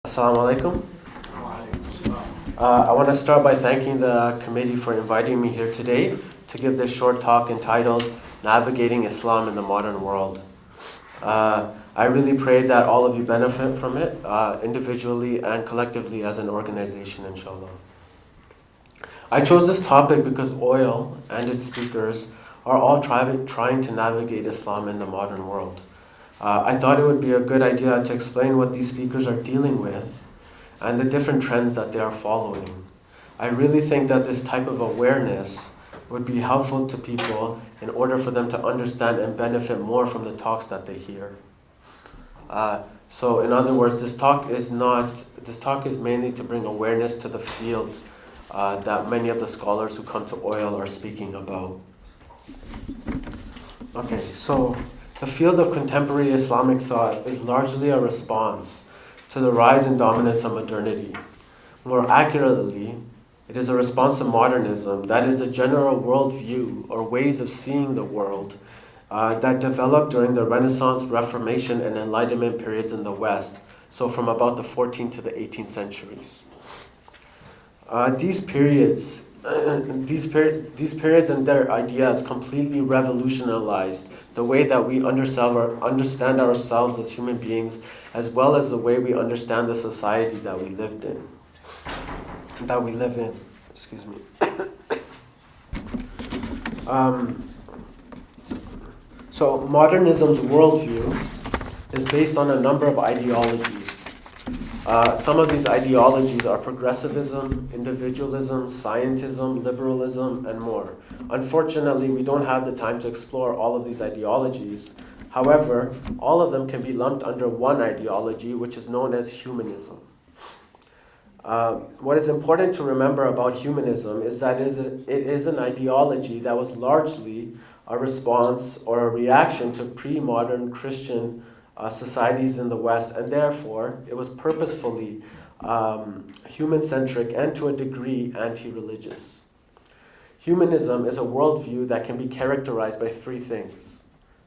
Assalamu alaikum. I want to start by thanking the committee for inviting me here today to give this short talk entitled Navigating Islam in the Modern World. I really pray that all of you benefit from it, individually and collectively as an organization, inshallah. I chose this topic because oil and its speakers are all trying to navigate Islam in the modern world. I thought it would be a good idea to explain what these speakers are dealing with and the different trends that they are following. I really think that this type of awareness would be helpful to people in order for them to understand and benefit more from the talks that they hear. So in other words, this talk is mainly to bring awareness to the field that many of the scholars who come to oil are speaking about. Okay, so the field of contemporary Islamic thought is largely a response to the rise and dominance of modernity. More accurately, it is a response to modernism, that is a general worldview or ways of seeing the world that developed during the Renaissance, Reformation, and Enlightenment periods in the West, so from about the 14th to the 18th centuries. These periods and their ideas completely revolutionized the way that we understand ourselves as human beings, as well as the way we understand the society that we live in. Excuse me. So modernism's worldview is based on a number of ideologies. Some of these ideologies are progressivism, individualism, scientism, liberalism, and more. Unfortunately, we don't have the time to explore all of these ideologies. However, all of them can be lumped under one ideology, which is known as humanism. What is important to remember about humanism is that it is an ideology that was largely a response or a reaction to pre-modern Christian societies in the West, and therefore it was purposefully human-centric and to a degree anti-religious. Humanism is a worldview that can be characterized by three things.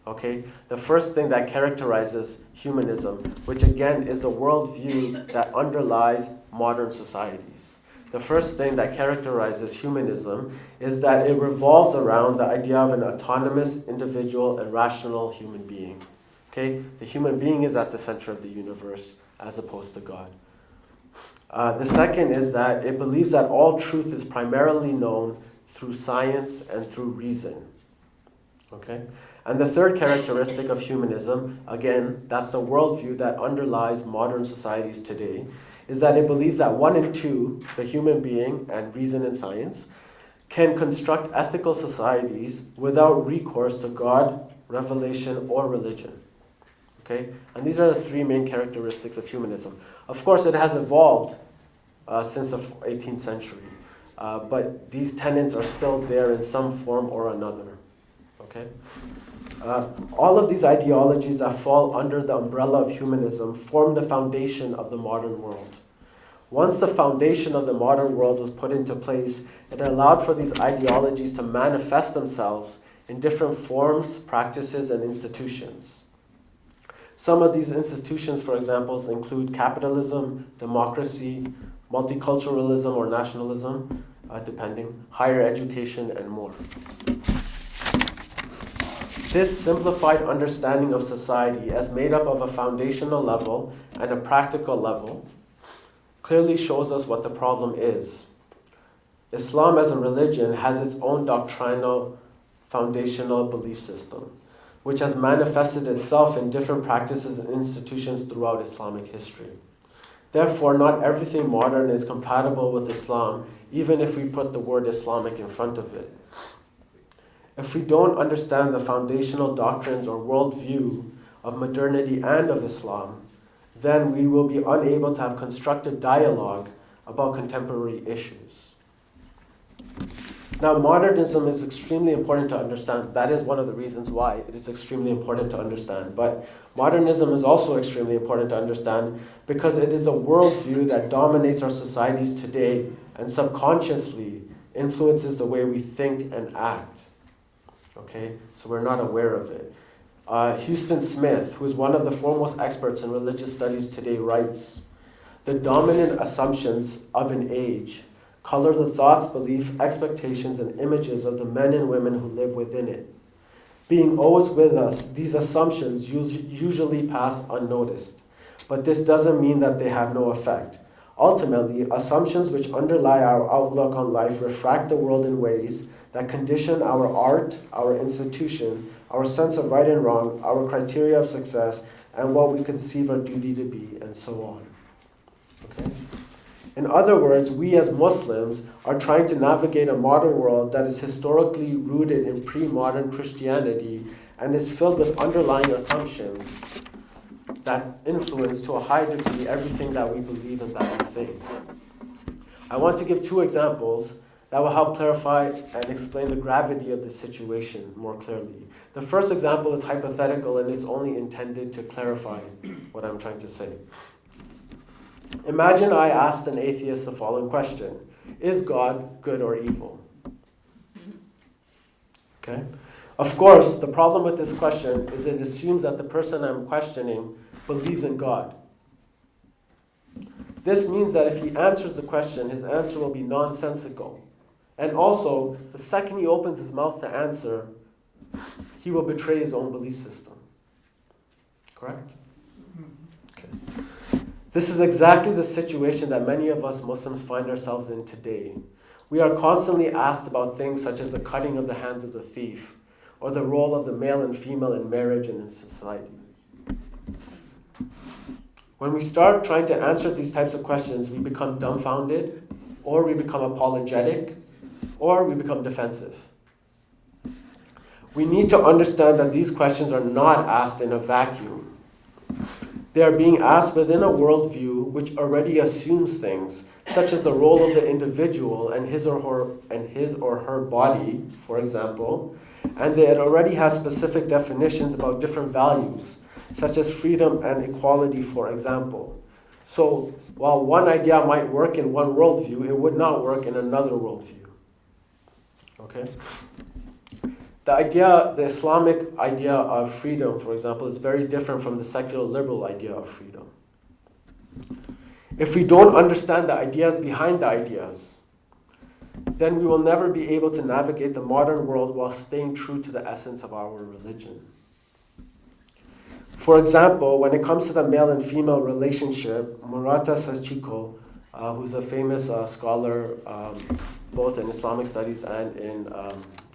Okay, the first thing that characterizes humanism, which again is the worldview that underlies modern societies. The first thing that characterizes humanism is that it revolves around the idea of an autonomous individual and rational human being. Okay, the human being is at the center of the universe as opposed to God. The second is that it believes that all truth is primarily known through science and through reason. Okay? And the third characteristic of humanism, again, that's the worldview that underlies modern societies today, is that it believes that one and two, the human being and reason and science, can construct ethical societies without recourse to God, revelation, or religion. Okay? And these are the three main characteristics of humanism. Of course, it has evolved since the 18th century, but these tenets are still there in some form or another. Okay? All of these ideologies that fall under the umbrella of humanism form the foundation of the modern world. Once the foundation of the modern world was put into place, it allowed for these ideologies to manifest themselves in different forms, practices, and institutions. Some of these institutions, for example, include capitalism, democracy, multiculturalism or nationalism, depending, higher education, and more. This simplified understanding of society as made up of a foundational level and a practical level clearly shows us what the problem is. Islam as a religion has its own doctrinal foundational belief system, which has manifested itself in different practices and institutions throughout Islamic history. Therefore, not everything modern is compatible with Islam, even if we put the word Islamic in front of it. If we don't understand the foundational doctrines or worldview of modernity and of Islam, then we will be unable to have constructive dialogue about contemporary issues. Now, modernism is extremely important to understand. That is one of the reasons why it is extremely important to understand. But modernism is also extremely important to understand because it is a worldview that dominates our societies today and subconsciously influences the way we think and act. Okay, so we're not aware of it. Houston Smith, who is one of the foremost experts in religious studies today, writes, The dominant assumptions of an age color the thoughts, beliefs, expectations, and images of the men and women who live within it. Being always with us, these assumptions usually pass unnoticed, but this doesn't mean that they have no effect. Ultimately, assumptions which underlie our outlook on life refract the world in ways that condition our art, our institution, our sense of right and wrong, our criteria of success, and what we conceive our duty to be, and so on. Okay? In other words, we as Muslims are trying to navigate a modern world that is historically rooted in pre-modern Christianity and is filled with underlying assumptions that influence to a high degree everything that we believe and that we think. I want to give two examples that will help clarify and explain the gravity of this situation more clearly. The first example is hypothetical and it's only intended to clarify what I'm trying to say. Imagine I asked an atheist the following question: is God good or evil? Okay? Of course, the problem with this question is it assumes that the person I'm questioning believes in God. This means that if he answers the question, his answer will be nonsensical. And also, the second he opens his mouth to answer, he will betray his own belief system. Correct? Okay. This is exactly the situation that many of us Muslims find ourselves in today. We are constantly asked about things such as the cutting of the hands of the thief, or the role of the male and female in marriage and in society. When we start trying to answer these types of questions, we become dumbfounded, or we become apologetic, or we become defensive. We need to understand that these questions are not asked in a vacuum. They are being asked within a worldview which already assumes things, such as the role of the individual and his or her body, for example, and it already has specific definitions about different values, such as freedom and equality, for example. So, while one idea might work in one worldview, it would not work in another worldview. Okay? The Islamic idea of freedom, for example, is very different from the secular liberal idea of freedom. If we don't understand the ideas behind the ideas, then we will never be able to navigate the modern world while staying true to the essence of our religion. For example, when it comes to the male and female relationship, Murata Sachiko, who's a famous scholar both in Islamic studies and in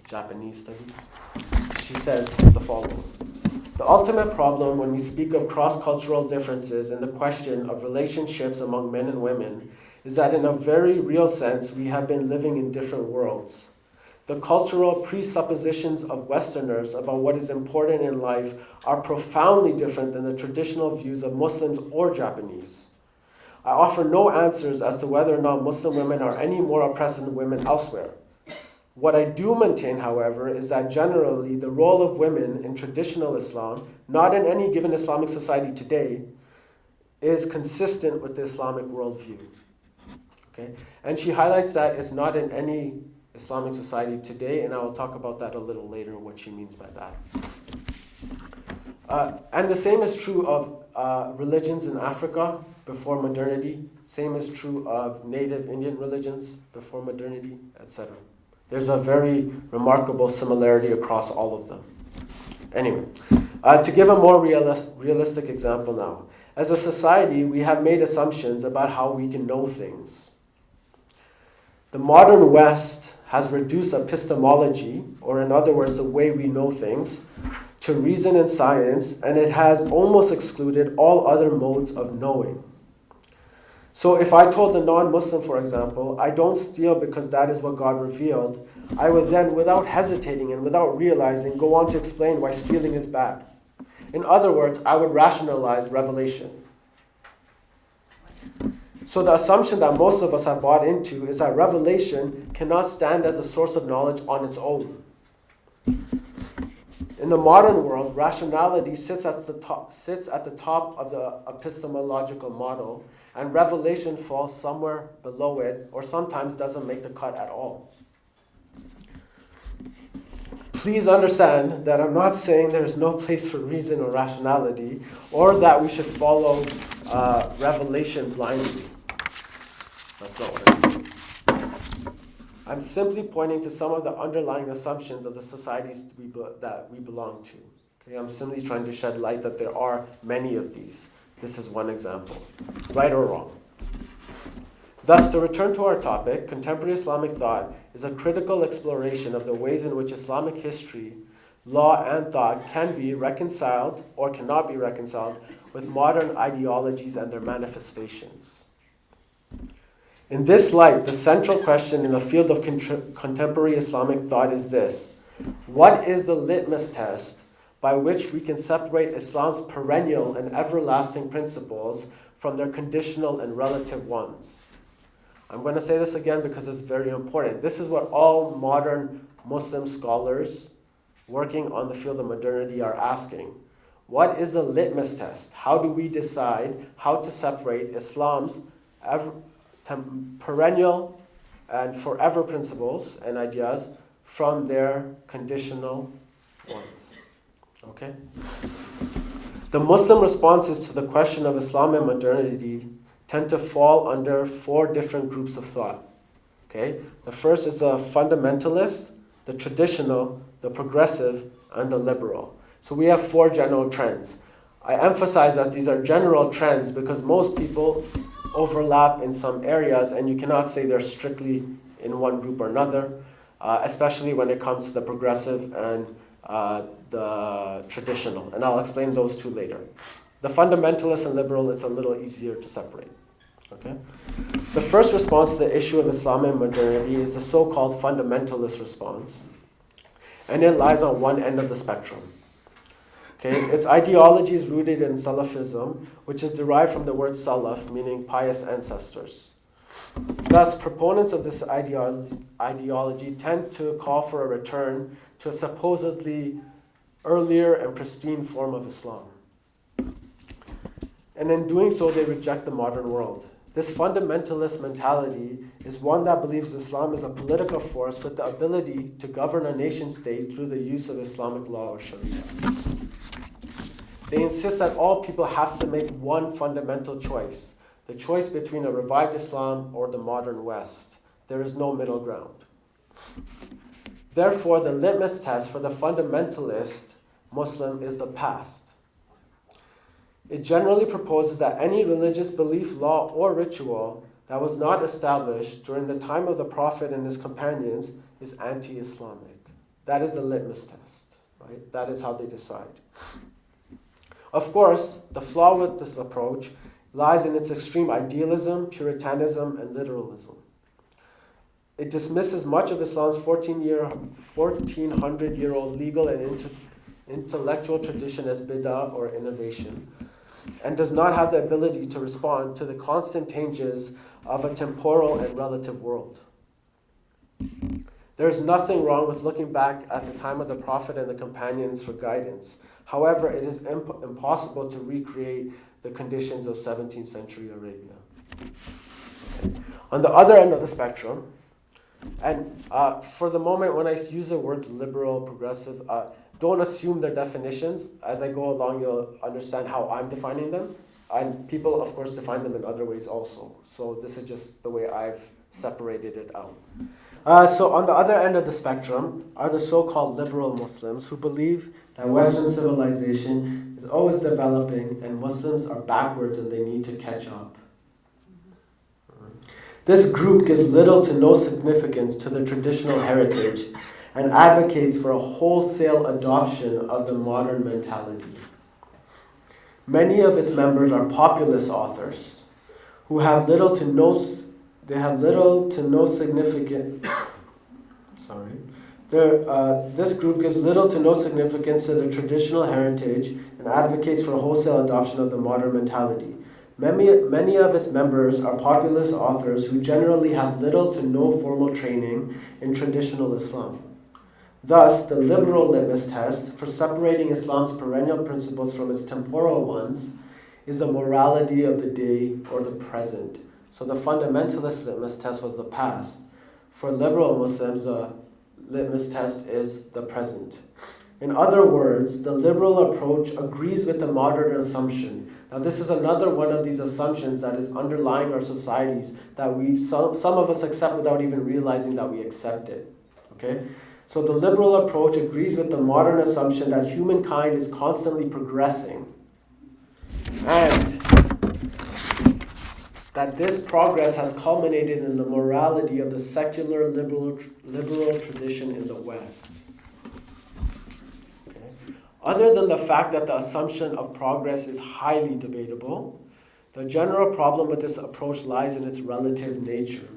Japanese studies, she says the following: the ultimate problem when we speak of cross-cultural differences in the question of relationships among men and women is that in a very real sense we have been living in different worlds. The cultural presuppositions of Westerners about what is important in life are profoundly different than the traditional views of Muslims or Japanese. I offer no answers as to whether or not Muslim women are any more oppressed than women elsewhere. What I do maintain, however, is that generally the role of women in traditional Islam, not in any given Islamic society today, is consistent with the Islamic worldview. Okay? And she highlights that it's not in any Islamic society today, and I will talk about that a little later, what she means by that. And the same is true of religions in Africa before modernity. Same is true of native Indian religions before modernity, etc. There's a very remarkable similarity across all of them. Anyway, to give a more realistic example now. As a society, we have made assumptions about how we can know things. The modern West has reduced epistemology, or in other words, the way we know things, to reason and science, and it has almost excluded all other modes of knowing. So if I told a non-Muslim, for example, I don't steal because that is what God revealed, I would then, without hesitating and without realizing, go on to explain why stealing is bad. In other words, I would rationalize revelation. So the assumption that most of us have bought into is that revelation cannot stand as a source of knowledge on its own. In the modern world, rationality sits at the top of the epistemological model, and revelation falls somewhere below it, or sometimes doesn't make the cut at all. Please understand that I'm not saying there's no place for reason or rationality, or that we should follow revelation blindly. That's not what I'm saying. I'm simply pointing to some of the underlying assumptions of the societies that we belong to. Okay, I'm simply trying to shed light that there are many of these. This is one example, right or wrong. Thus, to return to our topic, contemporary Islamic thought is a critical exploration of the ways in which Islamic history, law, and thought can be reconciled or cannot be reconciled with modern ideologies and their manifestations. In this light, the central question in the field of contemporary Islamic thought is this: what is the litmus test by which we can separate Islam's perennial and everlasting principles from their conditional and relative ones? I'm going to say this again because it's very important. This is what all modern Muslim scholars working on the field of modernity are asking. What is the litmus test? How do we decide how to separate Islam's perennial and forever principles and ideas from their conditional ones? Okay? The Muslim responses to the question of Islam and modernity tend to fall under 4 different groups of thought. Okay? The first is the fundamentalist, the traditional, the progressive, and the liberal. So we have 4 general trends. I emphasize that these are general trends because most people overlap in some areas and you cannot say they're strictly in one group or another, especially when it comes to the progressive and the traditional. And I'll explain those 2 later. The fundamentalist and liberal, it's a little easier to separate. Okay? The first response to the issue of Islam and modernity is the so-called fundamentalist response. And it lies on one end of the spectrum. Okay? Its ideology is rooted in Salafism, which is derived from the word Salaf, meaning pious ancestors. Thus, proponents of this ideology tend to call for a return to a supposedly earlier and pristine form of Islam. And in doing so, they reject the modern world. This fundamentalist mentality is one that believes Islam is a political force with the ability to govern a nation state through the use of Islamic law or Sharia. They insist that all people have to make one fundamental choice, the choice between a revived Islam or the modern West. There is no middle ground. Therefore, the litmus test for the fundamentalist Muslim is the past. It generally proposes that any religious belief, law, or ritual that was not established during the time of the Prophet and his companions is anti-Islamic. That is the litmus test, right? That is how they decide. Of course, the flaw with this approach lies in its extreme idealism, puritanism, and literalism. It dismisses much of Islam's 1400-year-old legal and intellectual tradition as bid'ah or innovation, and does not have the ability to respond to the constant changes of a temporal and relative world. There is nothing wrong with looking back at the time of the Prophet and the companions for guidance. However, it is impossible to recreate the conditions of 17th century Arabia. Okay. On the other end of the spectrum, and for the moment when I use the words liberal, progressive, don't assume their definitions. As I go along, you'll understand how I'm defining them. And people, of course, define them in other ways also. So this is just the way I've separated it out. So on the other end of the spectrum are the so-called liberal Muslims who believe that Western civilization is always developing and Muslims are backwards and they need to catch up. This group gives little to no significance to the traditional heritage and advocates for a wholesale adoption of the modern mentality. Many of its members are populist authors who have little to no significant. This group gives little to no significance to the traditional heritage and advocates for a wholesale adoption of the modern mentality. Many of its members are populist authors who generally have little to no formal training in traditional Islam. Thus, the liberal litmus test for separating Islam's perennial principles from its temporal ones is the morality of the day or the present. So the fundamentalist litmus test was the past. For liberal Muslims, the litmus test is the present. In other words, the liberal approach agrees with the modern assumption. Now, this is another one of these assumptions that is underlying our societies that some of us accept without even realizing that we accept it. Okay? So the liberal approach agrees with the modern assumption that humankind is constantly progressing and that this progress has culminated in the morality of the secular liberal tradition in the West. Okay? Other than the fact that the assumption of progress is highly debatable, the general problem with this approach lies in its relative nature.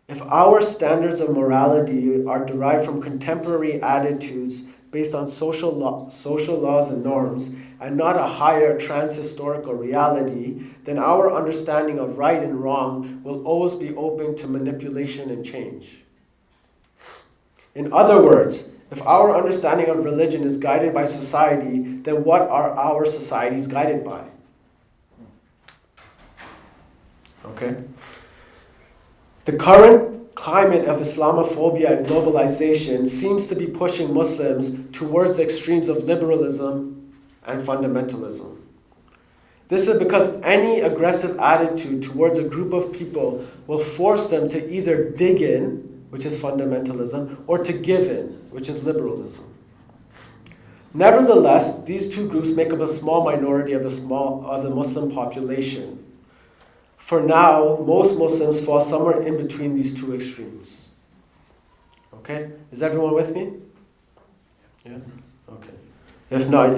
If our standards of morality are derived from contemporary attitudes based on social laws and norms, and not a higher trans-historical reality, then our understanding of right and wrong will always be open to manipulation and change. In other words, if our understanding of religion is guided by society, then what are our societies guided by? Okay? The current climate of Islamophobia and globalization seems to be pushing Muslims towards the extremes of liberalism and fundamentalism. This is because any aggressive attitude towards a group of people will force them to either dig in, which is fundamentalism, or to give in, which is liberalism. Nevertheless, these two groups make up a small minority of the Muslim population. For now, most Muslims fall somewhere in between these two extremes. Okay? Is everyone with me? Yeah? Okay. If not,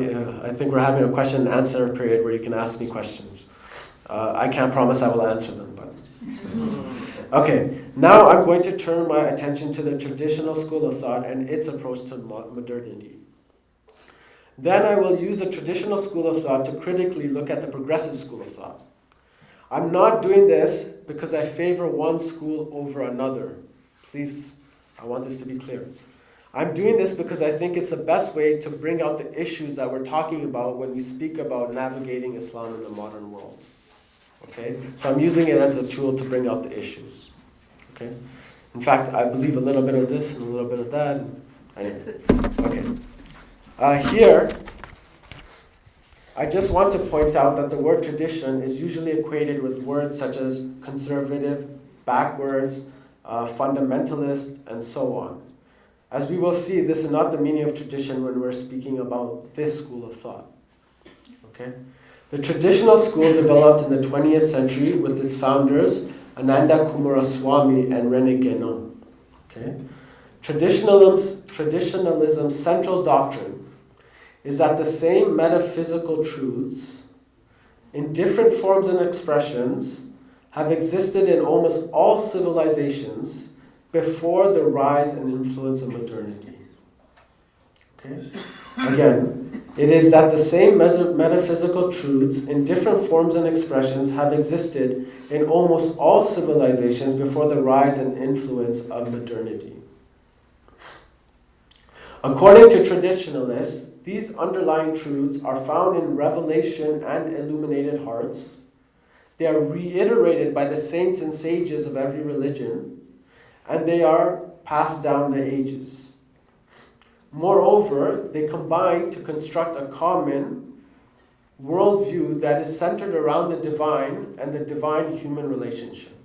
I think we're having a question and answer period where you can ask me questions. I can't promise I will answer them, but... Okay, now I'm going to turn my attention to the traditional school of thought and its approach to modernity. Then I will use the traditional school of thought to critically look at the progressive school of thought. I'm not doing this because I favor one school over another. Please, I want this to be clear. I'm doing this because I think it's the best way to bring out the issues that we're talking about when we speak about navigating Islam in the modern world. Okay? So I'm using it as a tool to bring out the issues. Okay? In fact, I believe a little bit of this and a little bit of that. Anyway. Okay. Here, I just want to point out that the word tradition is usually equated with words such as conservative, backwards, fundamentalist, and so on. As we will see, this is not the meaning of tradition when we're speaking about this school of thought. Okay? The traditional school developed in the 20th century with its founders, Ananda Coomaraswamy and Rene Guénon. Okay? Traditionalism's central doctrine is that the same metaphysical truths, in different forms and expressions, have existed in almost all civilizations before the rise and influence of modernity. Okay? Again, it is that the same metaphysical truths in different forms and expressions have existed in almost all civilizations before the rise and influence of modernity. According to traditionalists, these underlying truths are found in revelation and illuminated hearts. They are reiterated by the saints and sages of every religion, and they are passed down the ages. Moreover, they combine to construct a common worldview that is centered around the divine and the divine-human relationship.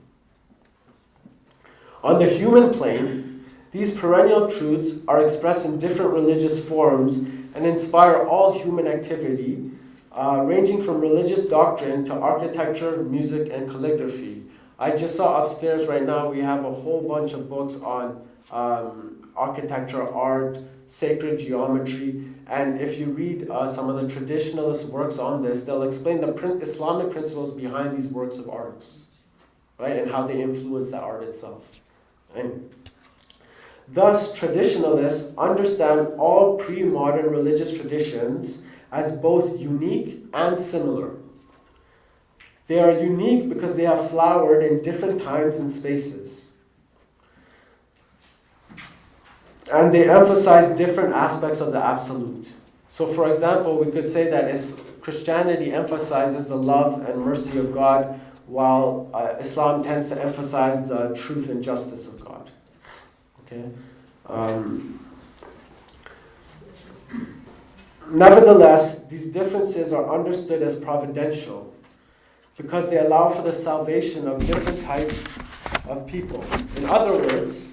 On the human plane, these perennial truths are expressed in different religious forms and inspire all human activity, ranging from religious doctrine to architecture, music, and calligraphy. I just saw upstairs right now we have a whole bunch of books on architecture, art, sacred geometry, and if you read some of the traditionalist works on this, they'll explain the Islamic principles behind these works of arts, right, and how they influence the art itself. Right? Thus, traditionalists understand all pre-modern religious traditions as both unique and similar. They are unique because they have flowered in different times and spaces. And they emphasize different aspects of the absolute. So for example, we could say that Christianity emphasizes the love and mercy of God, while Islam tends to emphasize the truth and justice of God. Okay? Nevertheless, these differences are understood as providential because they allow for the salvation of different types of people. In other words,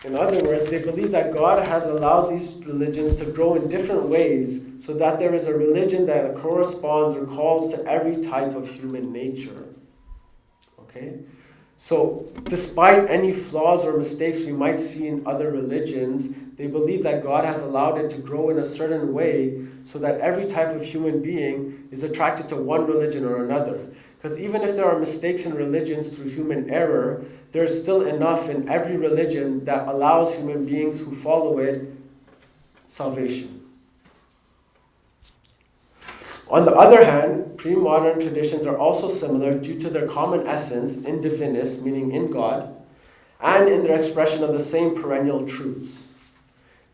they believe that God has allowed these religions to grow in different ways so that there is a religion that corresponds or calls to every type of human nature. Okay? So, despite any flaws or mistakes we might see in other religions, they believe that God has allowed it to grow in a certain way so that every type of human being is attracted to one religion or another. Because even if there are mistakes in religions through human error, there is still enough in every religion that allows human beings who follow it salvation. On the other hand, pre-modern traditions are also similar due to their common essence in divinus, meaning in God, and in their expression of the same perennial truths.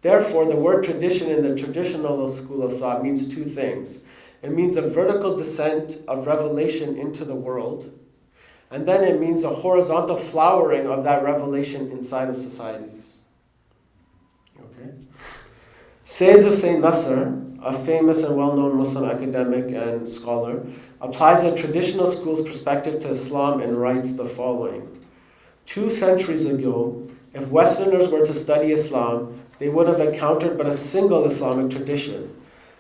Therefore, the word tradition in the traditional school of thought means two things. It means a vertical descent of revelation into the world, and then it means a horizontal flowering of that revelation inside of societies. Okay? Sayyid Hussein Nasr, a famous and well-known Muslim academic and scholar, applies a traditional school's perspective to Islam and writes the following. 2 centuries ago, if Westerners were to study Islam, they would have encountered but a single Islamic tradition.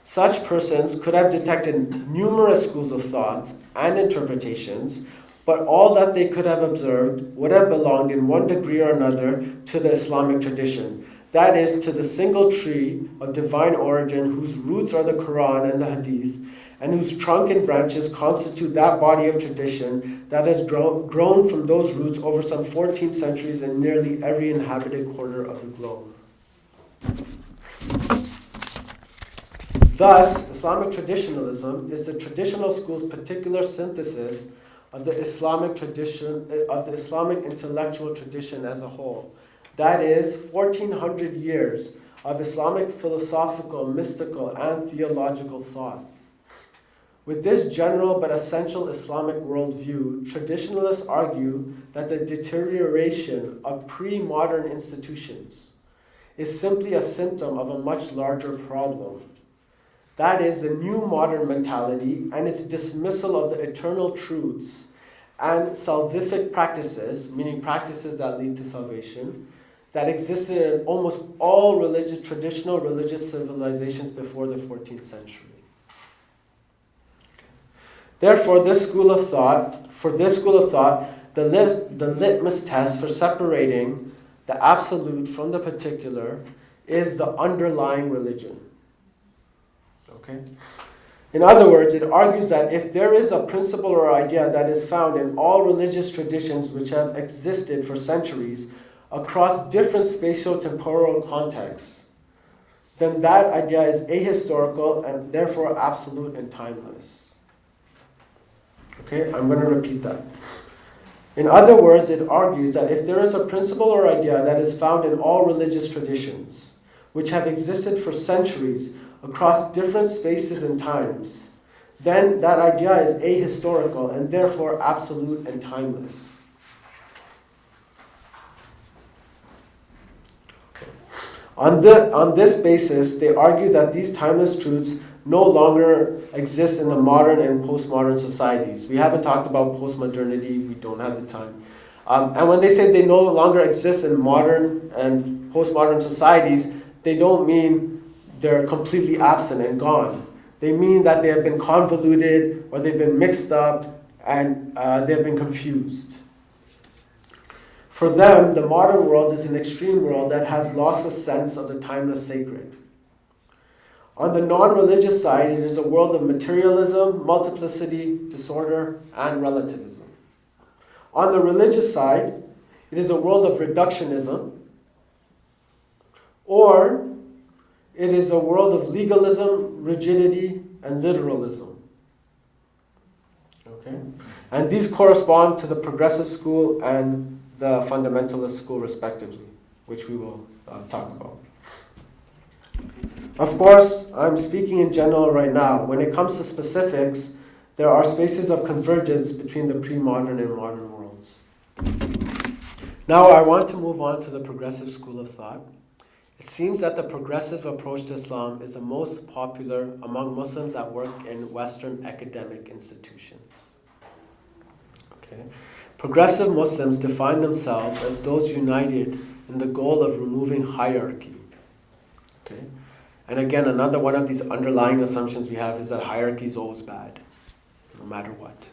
Such persons could have detected numerous schools of thought and interpretations, but all that they could have observed would have belonged in one degree or another to the Islamic tradition. That is, to the single tree of divine origin whose roots are the Quran and the Hadith, and whose trunk and branches constitute that body of tradition that has grown from those roots over some 14 centuries in nearly every inhabited corner of the globe. Thus, Islamic traditionalism is the traditional school's particular synthesis of the Islamic tradition, of the Islamic intellectual tradition as a whole. That is, 1400 years of Islamic philosophical, mystical, and theological thought. With this general but essential Islamic worldview, traditionalists argue that the deterioration of pre-modern institutions is simply a symptom of a much larger problem. That is, the new modern mentality and its dismissal of the eternal truths and salvific practices, meaning practices that lead to salvation, that existed in almost all traditional religious civilizations before the 14th century. Therefore, for this school of thought, the litmus test for separating the absolute from the particular is the underlying religion. Okay? In other words, it argues that if there is a principle or idea that is found in all religious traditions which have existed for centuries across different spatio-temporal contexts, then that idea is ahistorical and therefore absolute and timeless. Okay, I'm going to repeat that. In other words, it argues that if there is a principle or idea that is found in all religious traditions, which have existed for centuries across different spaces and times, then that idea is ahistorical and therefore absolute and timeless. On this basis, they argue that these timeless truths no longer exist in the modern and postmodern societies. We haven't talked about postmodernity, we don't have the time. And when they say they no longer exist in modern and postmodern societies, they don't mean they're completely absent and gone. They mean that they have been convoluted or they've been mixed up and they have been confused. For them, the modern world is an extreme world that has lost the sense of the timeless sacred. On the non-religious side, it is a world of materialism, multiplicity, disorder, and relativism. On the religious side, it is a world of reductionism, or it is a world of legalism, rigidity, and literalism. Okay? And these correspond to the progressive school and the fundamentalist school respectively, which we will talk about. Of course, I'm speaking in general right now. When it comes to specifics, there are spaces of convergence between the pre-modern and modern worlds. Now I want to move on to the progressive school of thought. It seems that the progressive approach to Islam is the most popular among Muslims that work in Western academic institutions. Okay. Progressive Muslims define themselves as those united in the goal of removing hierarchy. Okay. And again, another one of these underlying assumptions we have is that hierarchy is always bad, no matter what.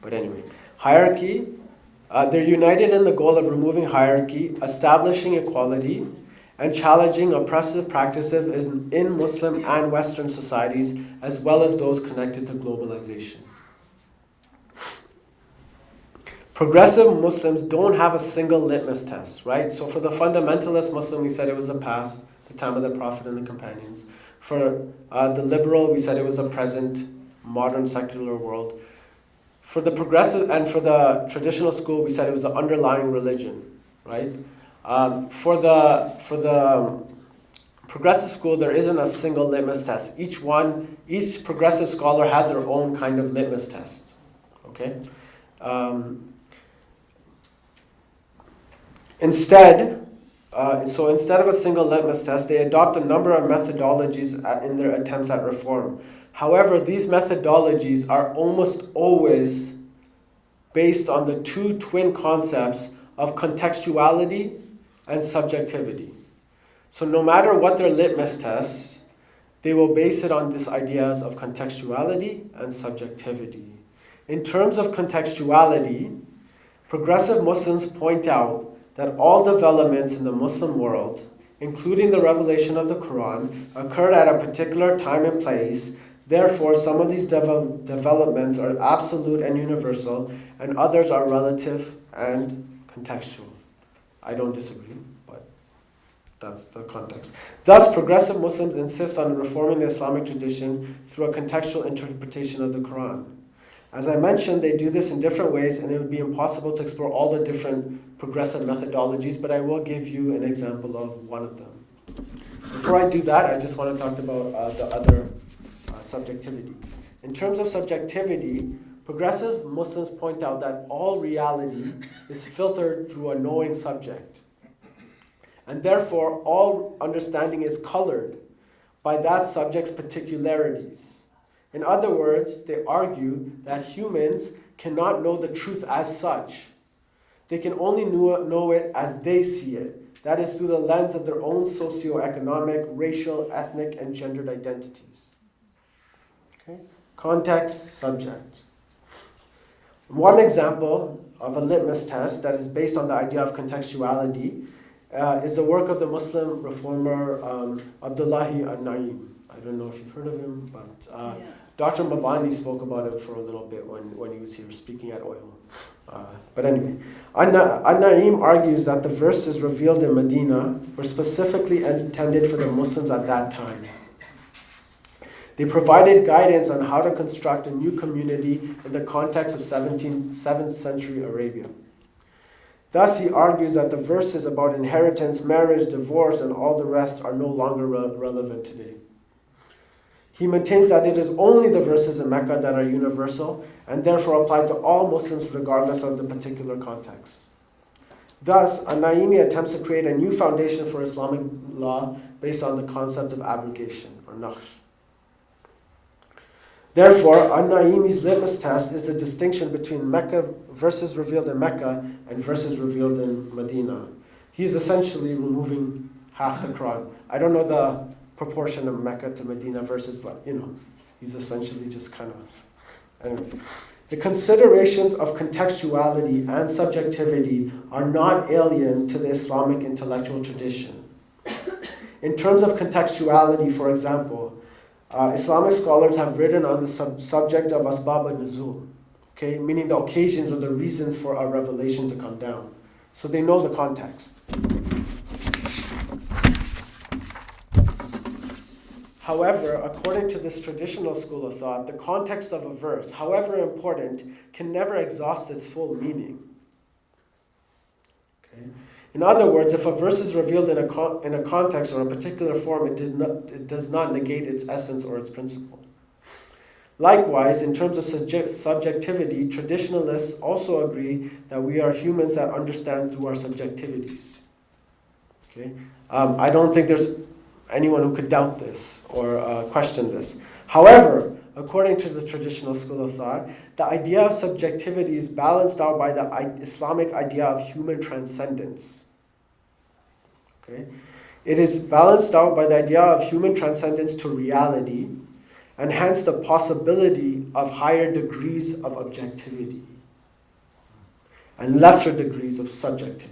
But anyway, hierarchy, they're united in the goal of removing hierarchy, establishing equality, and challenging oppressive practices in Muslim and Western societies, as well as those connected to globalization. Progressive Muslims don't have a single litmus test, right? So for the fundamentalist Muslim, we said it was the past, the time of the Prophet and the companions. For the liberal, we said it was the present, modern secular world. For the progressive and for the traditional school, we said it was the underlying religion, right? For the progressive school, there isn't a single litmus test. Each progressive scholar has their own kind of litmus test. Okay. Instead of a single litmus test, they adopt a number of methodologies in their attempts at reform. However, these methodologies are almost always based on the two twin concepts of contextuality and subjectivity. So no matter what their litmus tests, they will base it on these ideas of contextuality and subjectivity. In terms of contextuality, progressive Muslims point out that all developments in the Muslim world, including the revelation of the Quran, occurred at a particular time and place. Therefore, some of these developments are absolute and universal, and others are relative and contextual. I don't disagree, but that's the context. Thus, progressive Muslims insist on reforming the Islamic tradition through a contextual interpretation of the Quran. As I mentioned, they do this in different ways, and it would be impossible to explore all the different progressive methodologies, but I will give you an example of one of them. Before I do that, I just want to talk about the other subjectivity. In terms of subjectivity, progressive Muslims point out that all reality is filtered through a knowing subject. And therefore, all understanding is colored by that subject's particularities. In other words, they argue that humans cannot know the truth as such. They can only know it as they see it. That is through the lens of their own socio-economic, racial, ethnic, and gendered identities. Okay? Context, subject. One example of a litmus test that is based on the idea of contextuality is the work of the Muslim reformer Abdullahi al-Naim. I don't know if you've heard of him, but Dr. Mavani spoke about it for a little bit when he was here speaking at OIL. But anyway, An-Naim argues that the verses revealed in Medina were specifically intended for the Muslims at that time. They provided guidance on how to construct a new community in the context of 7th century Arabia. Thus, he argues that the verses about inheritance, marriage, divorce, and all the rest are no longer relevant today. He maintains that it is only the verses in Mecca that are universal and therefore apply to all Muslims regardless of the particular context. Thus, An-Naimi attempts to create a new foundation for Islamic law based on the concept of abrogation, or nakhsh. Therefore, An-Naimi's litmus test is the distinction between Mecca verses revealed in Mecca and verses revealed in Medina. He's essentially removing half the Quran. I don't know the proportion of Mecca to Medina verses, but he's essentially just kind of... Anyway. The considerations of contextuality and subjectivity are not alien to the Islamic intellectual tradition. In terms of contextuality, for example, Islamic scholars have written on the subject of asbab al-nuzul, okay, meaning the occasions or the reasons for a revelation to come down. So they know the context. However, according to this traditional school of thought, the context of a verse, however important, can never exhaust its full meaning. Okay? In other words, if a verse is revealed in a context or a particular form, it does not negate its essence or its principle. Likewise, in terms of subjectivity, traditionalists also agree that we are humans that understand through our subjectivities. Okay? I don't think there's anyone who could doubt this or question this. However, according to the traditional school of thought, the idea of subjectivity is balanced out by the Islamic idea of human transcendence. Okay? It is balanced out by the idea of human transcendence to reality, and hence the possibility of higher degrees of objectivity and lesser degrees of subjectivity.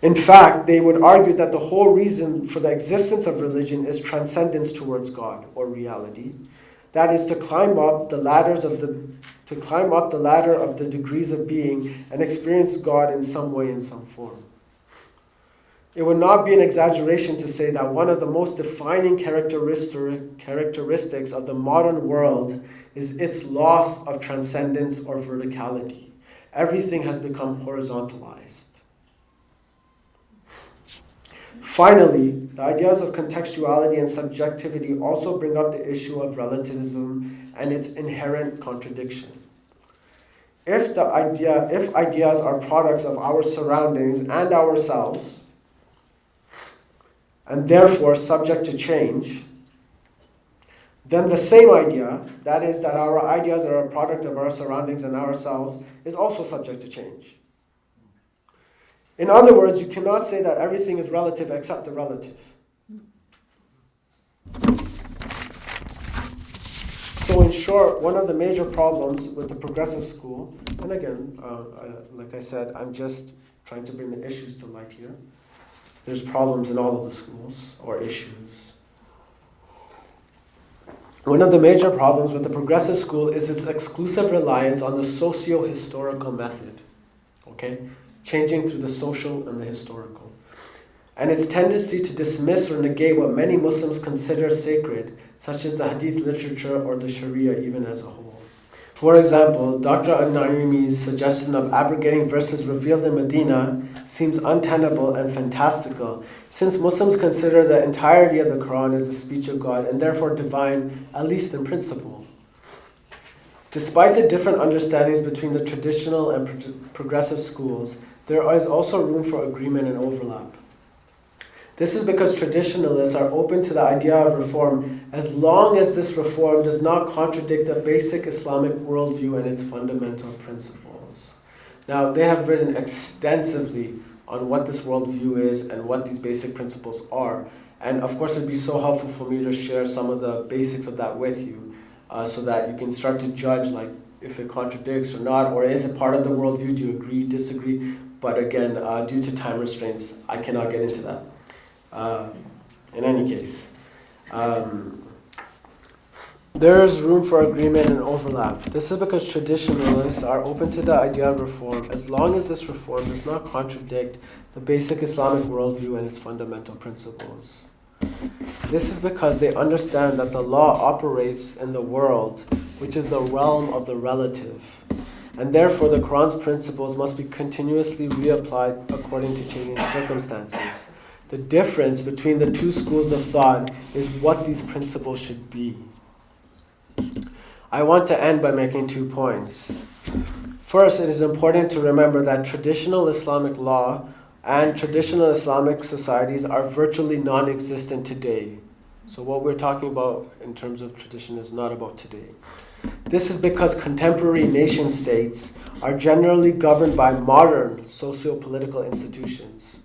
In fact, they would argue that the whole reason for the existence of religion is transcendence towards God or reality. That is to climb up the ladder of the degrees of being and experience God in some way, in some form. It would not be an exaggeration to say that one of the most defining characteristics of the modern world is its loss of transcendence or verticality. Everything has become horizontalized. Finally, the ideas of contextuality and subjectivity also bring up the issue of relativism and its inherent contradiction. If ideas are products of our surroundings and ourselves, and therefore subject to change, then the same idea, that is, that our ideas are a product of our surroundings and ourselves, is also subject to change. In other words, you cannot say that everything is relative except the relative. So in short, one of the major problems with the progressive school, and again, like I said, I'm just trying to bring the issues to light here. There's problems in all of the schools, or issues. One of the major problems with the progressive school is its exclusive reliance on the socio-historical method. Okay? Changing through the social and the historical. And its tendency to dismiss or negate what many Muslims consider sacred, such as the Hadith literature or the Sharia even as a whole. For example, Dr. An-Naimi's suggestion of abrogating verses revealed in Medina seems untenable and fantastical, since Muslims consider the entirety of the Quran as the speech of God and therefore divine, at least in principle. Despite the different understandings between the traditional and progressive schools, there is also room for agreement and overlap. This is because traditionalists are open to the idea of reform as long as this reform does not contradict the basic Islamic worldview and its fundamental principles. Now, they have written extensively on what this worldview is and what these basic principles are. And of course, it'd be so helpful for me to share some of the basics of that with you so that you can start to judge like if it contradicts or not, or is it part of the worldview? Do you agree, disagree? But again, due to time restraints, I cannot get into that. In any case, there is room for agreement and overlap. This is because traditionalists are open to the idea of reform as long as this reform does not contradict the basic Islamic worldview and its fundamental principles. This is because they understand that the law operates in the world, which is the realm of the relative, and therefore the Quran's principles must be continuously reapplied according to changing circumstances. The difference between the two schools of thought is what these principles should be. I want to end by making 2 points. First, it is important to remember that traditional Islamic law and traditional Islamic societies are virtually non-existent today. So what we're talking about in terms of tradition is not about today. This is because contemporary nation states are generally governed by modern socio-political institutions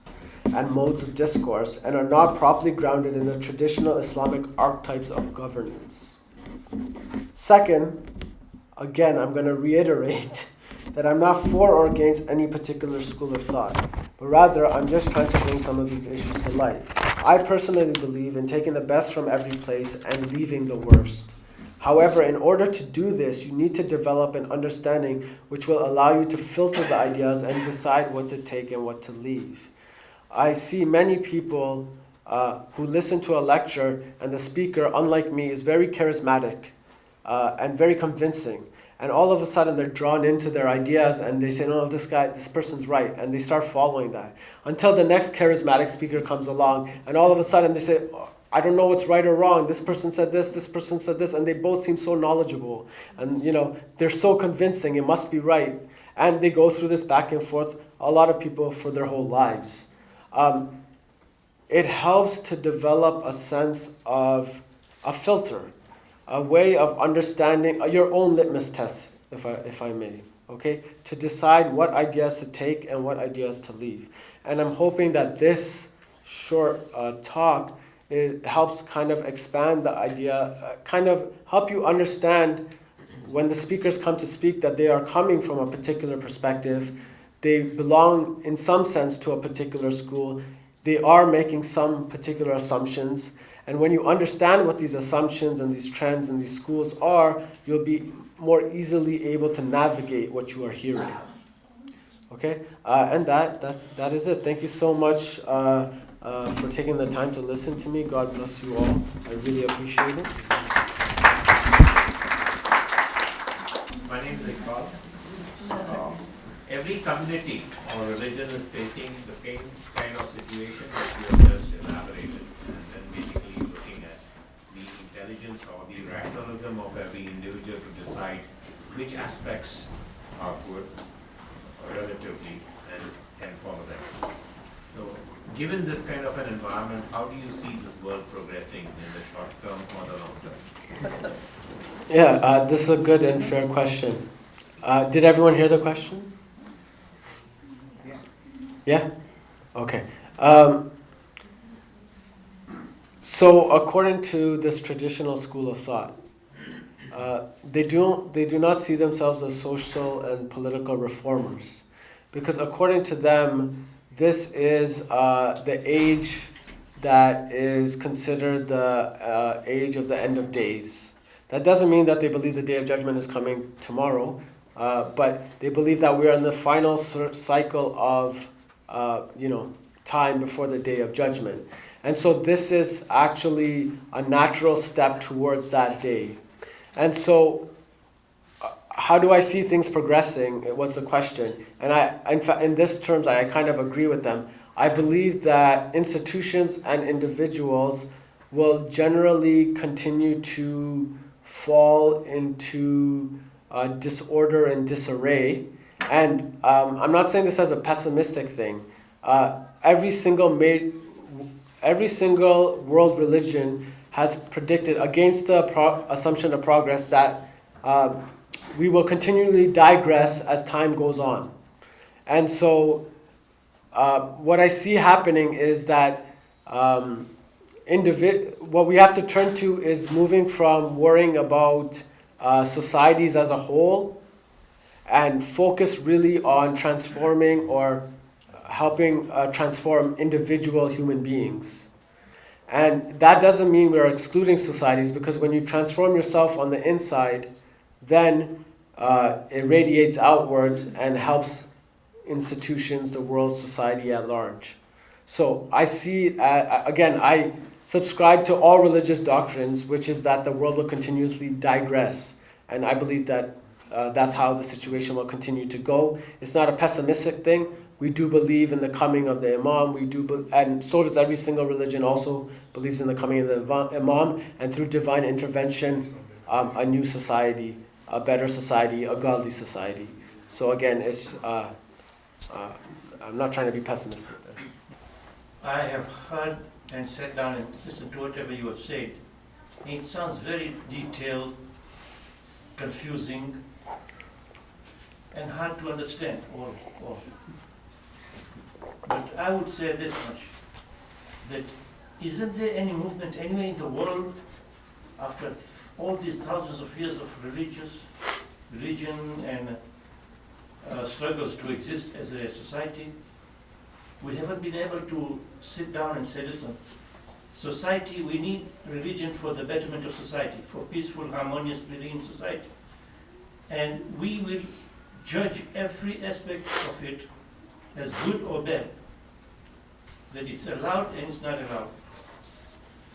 and modes of discourse and are not properly grounded in the traditional Islamic archetypes of governance. Second, again, I'm going to reiterate that I'm not for or against any particular school of thought, but rather I'm just trying to bring some of these issues to light. I personally believe in taking the best from every place and leaving the worst. However, in order to do this, you need to develop an understanding which will allow you to filter the ideas and decide what to take and what to leave. I see many people who listen to a lecture and the speaker, unlike me, is very charismatic and very convincing. And all of a sudden they're drawn into their ideas and they say, no, this person's right. And they start following that until the next charismatic speaker comes along. And all of a sudden they say, oh, I don't know what's right or wrong. This person said this person said this. And they both seem so knowledgeable. And they're so convincing, it must be right. And they go through this back and forth a lot of people for their whole lives. It helps to develop a sense of a filter, a way of understanding your own litmus test, if I may, okay, to decide what ideas to take and what ideas to leave. And I'm hoping that this short talk, it helps kind of expand the idea, kind of help you understand when the speakers come to speak that they are coming from a particular perspective. They belong in some sense to a particular school. They are making some particular assumptions. And when you understand what these assumptions and these trends and these schools are, you'll be more easily able to navigate what you are hearing. Okay? And that is it. Thank you so much for taking the time to listen to me. God bless you all. I really appreciate it. My name is Irfaan. Every community or religion is facing the same kind of situation that you have just elaborated, and then basically looking at the intelligence or the rationalism of every individual to decide which aspects are good relatively and can follow them. So, given this kind of an environment, how do you see this world progressing in the short term or the long term? Yeah, this is a good and fair question. Did everyone hear the question? Yeah? Okay. So according to this traditional school of thought, they do not see themselves as social and political reformers, because according to them, this is the age that is considered the age of the end of days. That doesn't mean that they believe the day of judgment is coming tomorrow, but they believe that we are in the final cycle of time before the day of judgment. And so this is actually a natural step towards that day. And so how do I see things progressing? It was the question. And in fact, in this terms, I kind of agree with them. I believe that institutions and individuals will generally continue to fall into disorder and disarray. And I'm not saying this as a pessimistic thing. Every single world religion has predicted against the assumption of progress that we will continually digress as time goes on. And so what I see happening is that what we have to turn to is moving from worrying about societies as a whole and focus really on transforming or helping transform individual human beings. And that doesn't mean we're excluding societies, because when you transform yourself on the inside, then it radiates outwards and helps institutions, the world, society at large. So I see, again, I subscribe to all religious doctrines, which is that the world will continuously digress. And I believe that that's how the situation will continue to go. It's not a pessimistic thing. We do believe in the coming of the Imam. And so does every single religion also believes in the coming of the Imam. And through divine intervention, a new society, a better society, a godly society. So again, it's I'm not trying to be pessimistic there. I have heard and sat down and listened to whatever you have said. It sounds very detailed, confusing, and hard to understand. But I would say this much, that isn't there any movement anywhere in the world after all these thousands of years of religion and struggles to exist as a society? We haven't been able to sit down and say, listen, society, we need religion for the betterment of society, for peaceful, harmonious living in society. And we will judge every aspect of it as good or bad, that it's allowed and it's not allowed,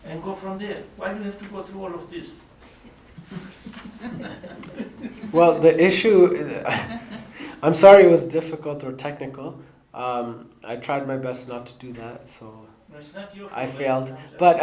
and go from there. Why do you have to go through all of this? Well, the issue, I'm sorry it was difficult or technical. I tried my best not to do that, so No, it's not your fault. I failed. But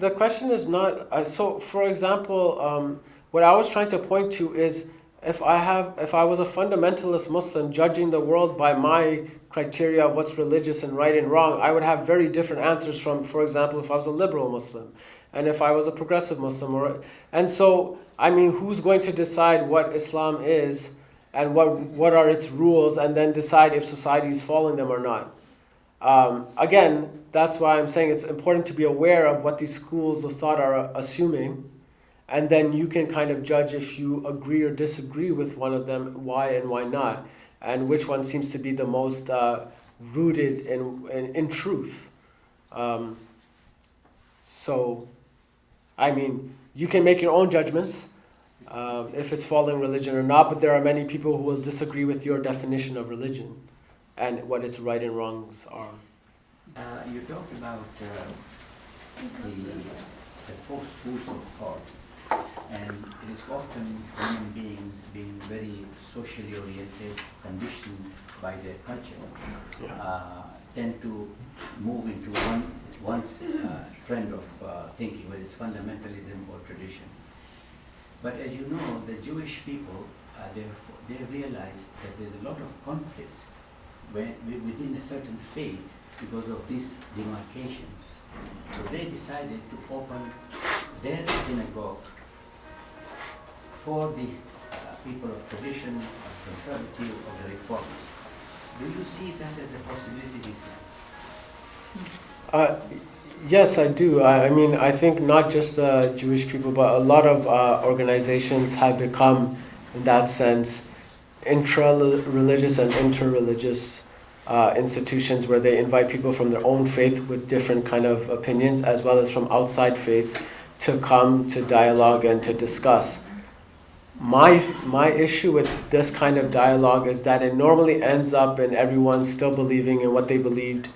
the question is not, so for example, what I was trying to point to is If I was a fundamentalist Muslim judging the world by my criteria of what's religious and right and wrong, I would have very different answers from, for example, if I was a liberal Muslim, and if I was a progressive Muslim, and so I mean, who's going to decide what Islam is and what are its rules, and then decide if society is following them or not? Again, that's why I'm saying it's important to be aware of what these schools of thought are assuming. And then you can kind of judge if you agree or disagree with one of them, why and why not, and which one seems to be the most rooted in truth. So, I mean, you can make your own judgments if it's following religion or not, but there are many people who will disagree with your definition of religion and what its right and wrongs are. You talked about the four schools of thought. And it is often human beings being very socially oriented, conditioned by their culture, tend to move into one trend of thinking, whether it's fundamentalism or tradition. But as you know, the Jewish people, they realized that there's a lot of conflict within a certain faith because of these demarcations. So they decided to open their synagogue for the people of tradition, of conservative, of the reformers. Do you see that as a possibility this time? Yes, I do. I mean, I think not just Jewish people, but a lot of organizations have become, in that sense, intra-religious and inter-religious institutions where they invite people from their own faith with different kind of opinions, as well as from outside faiths, to come to dialogue and to discuss. My issue with this kind of dialogue is that it normally ends up in everyone still believing in what they believed,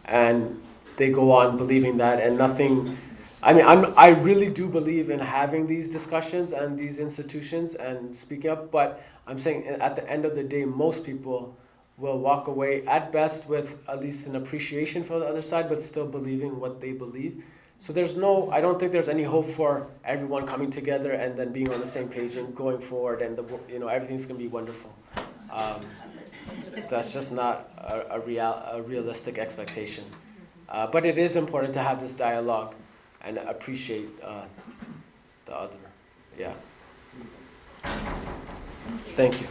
and they go on believing that, and nothing. I mean, I really do believe in having these discussions and these institutions and speaking up, but I'm saying at the end of the day, most people will walk away at best with at least an appreciation for the other side, but still believing what they believe. So I don't think there's any hope for everyone coming together and then being on the same page and going forward, and everything's gonna be wonderful. That's just not a realistic expectation. But it is important to have this dialogue and appreciate the other. Yeah. Thank you.